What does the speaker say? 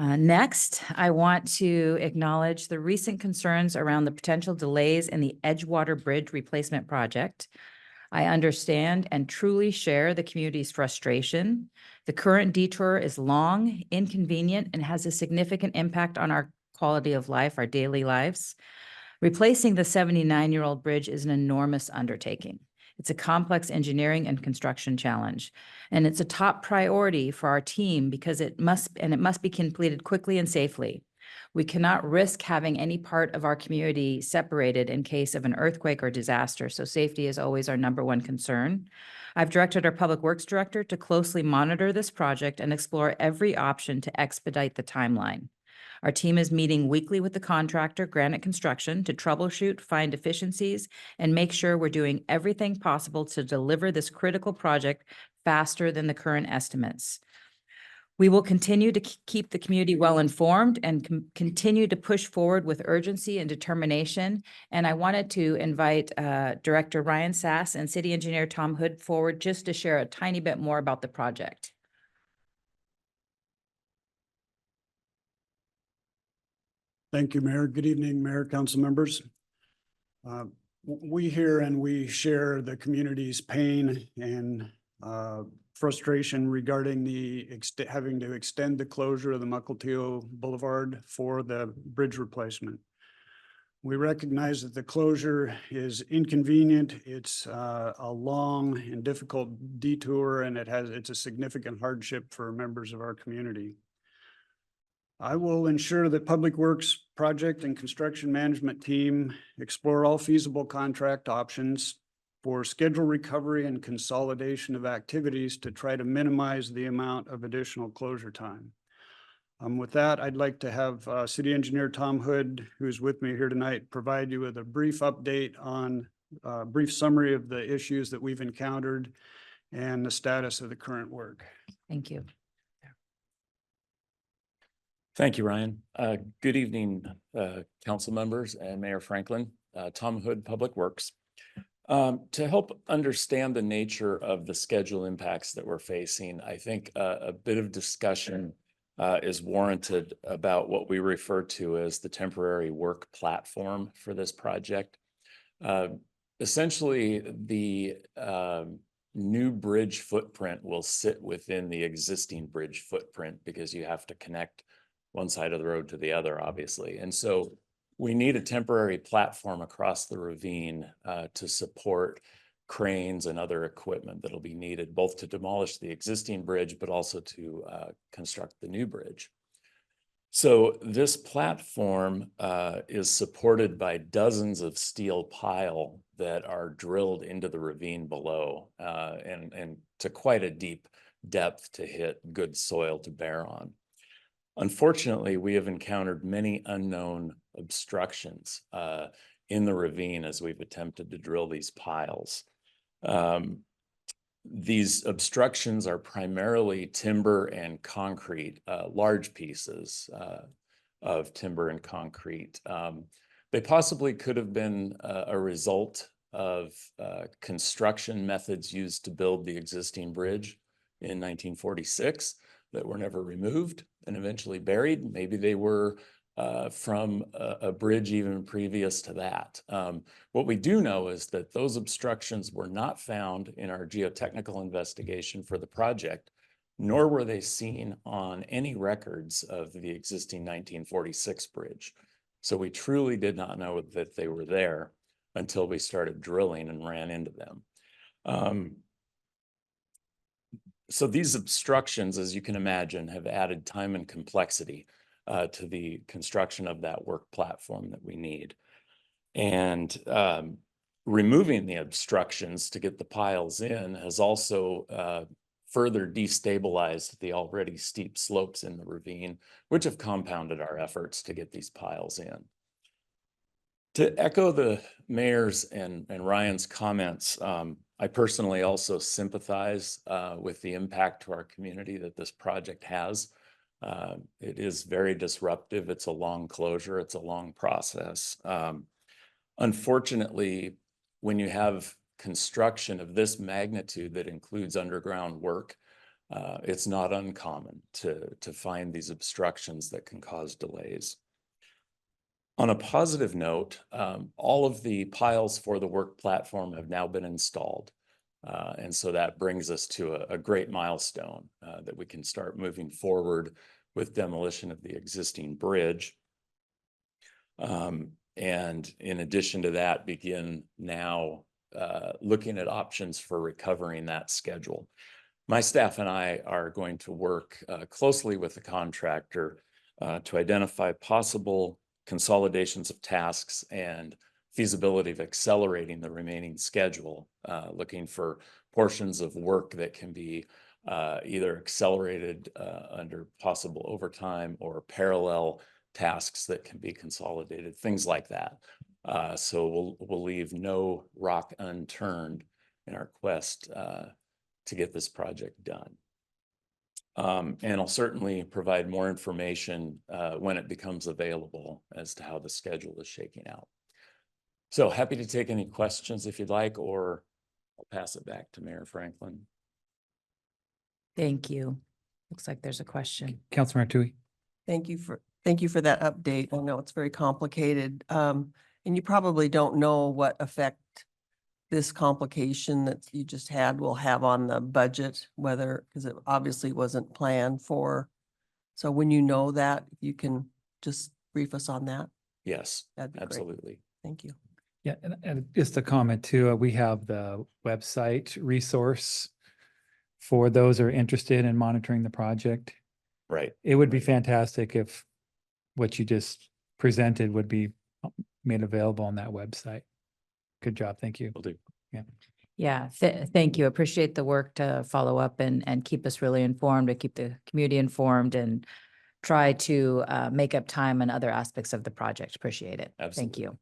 Next, I want to acknowledge the recent concerns around the potential delays in the Edgewater Bridge replacement project. I understand and truly share the community's frustration. The current detour is long, inconvenient, and has a significant impact on our quality of life, our daily lives. Replacing the 79-year-old bridge is an enormous undertaking. It's a complex engineering and construction challenge, and it's a top priority for our team because it must be completed quickly and safely. We cannot risk having any part of our community separated in case of an earthquake or disaster, so safety is always our #1 concern. I've directed our Public Works Director to closely monitor this project and explore every option to expedite the timeline. Our team is meeting weekly with the contractor, Granite Construction, to troubleshoot, find efficiencies, and make sure we're doing everything possible to deliver this critical project faster than the current estimates. We will continue to keep the community well informed and continue to push forward with urgency and determination. And I wanted to invite Director Ryan Sass and City Engineer Tom Hood forward just to share a tiny bit more about the project. Thank you, Mayor. Good evening, Mayor, council members. We hear and we share the community's pain and frustration regarding having to extend the closure of the Mukilteo Boulevard for the bridge replacement. We recognize that the closure is inconvenient. It's a long and difficult detour, and it's a significant hardship for members of our community. I will ensure that Public Works project and construction management team explore all feasible contract options for schedule recovery and consolidation of activities to try to minimize the amount of additional closure time. With that, I'd like to have City Engineer Tom Hood, who's with me here tonight, provide you with a brief update on a brief summary of the issues that we've encountered and the status of the current work. Thank you. Thank you, Ryan. Good evening, council members and Mayor Franklin. Tom Hood, Public Works. To help understand the nature of the schedule impacts that we're facing, I think a bit of discussion is warranted about what we refer to as the temporary work platform for this project. Essentially, the new bridge footprint will sit within the existing bridge footprint because you have to connect one side of the road to the other, obviously. And so we need a temporary platform across the ravine to support cranes and other equipment that'll be needed both to demolish the existing bridge, but also to construct the new bridge. So this platform is supported by dozens of steel pile that are drilled into the ravine below and to quite a deep depth to hit good soil to bear on. Unfortunately, we have encountered many unknown obstructions in the ravine as we've attempted to drill these piles. These obstructions are primarily timber and concrete, large pieces of timber and concrete. They possibly could have been a result of construction methods used to build the existing bridge in 1946 that were never removed and eventually buried. Maybe they were from a bridge even previous to that. What we do know is that those obstructions were not found in our geotechnical investigation for the project, nor were they seen on any records of the existing 1946 bridge. So we truly did not know that they were there until we started drilling and ran into them. So these obstructions, as you can imagine, have added time and complexity to the construction of that work platform that we need. And removing the obstructions to get the piles in has also further destabilized the already steep slopes in the ravine, which have compounded our efforts to get these piles in. To echo the mayor's and Ryan's comments, I personally also sympathize with the impact to our community that this project has. It is very disruptive. It's a long closure. It's a long process. Unfortunately, when you have construction of this magnitude that includes underground work, It's not uncommon to find these obstructions that can cause delays. On a positive note, all of the piles for the work platform have now been installed. And so that brings us to a great milestone that we can start moving forward with demolition of the existing bridge. And in addition to that, begin now looking at options for recovering that schedule. My staff and I are going to work closely with the contractor to identify possible consolidations of tasks and feasibility of accelerating the remaining schedule, looking for portions of work that can be either accelerated under possible overtime or parallel tasks that can be consolidated, things like that. So we'll leave no rock unturned in our quest to get this project done. And I'll certainly provide more information when it becomes available as to how the schedule is shaking out. So happy to take any questions if you'd like, or I'll pass it back to Mayor Franklin. Thank you. Looks like there's a question. Councilmember Tui. Thank you for that update. I know it's very complicated. And you probably don't know what effect this complication that you just had will have on the budget, whether, because it obviously wasn't planned for. So when you know that, you can just brief us on that. Yes, That'd be great. absolutely. Thank you. Yeah, and just a comment too, we have the website resource for those who are interested in monitoring the project. Right. It would be fantastic if what you just presented would be made available on that website. Good job. Thank you. Will do. Yeah, thank you. Appreciate the work to follow up and keep us really informed, to keep the community informed and try to make up time on other aspects of the project. Appreciate it. Thank Absolutely. you.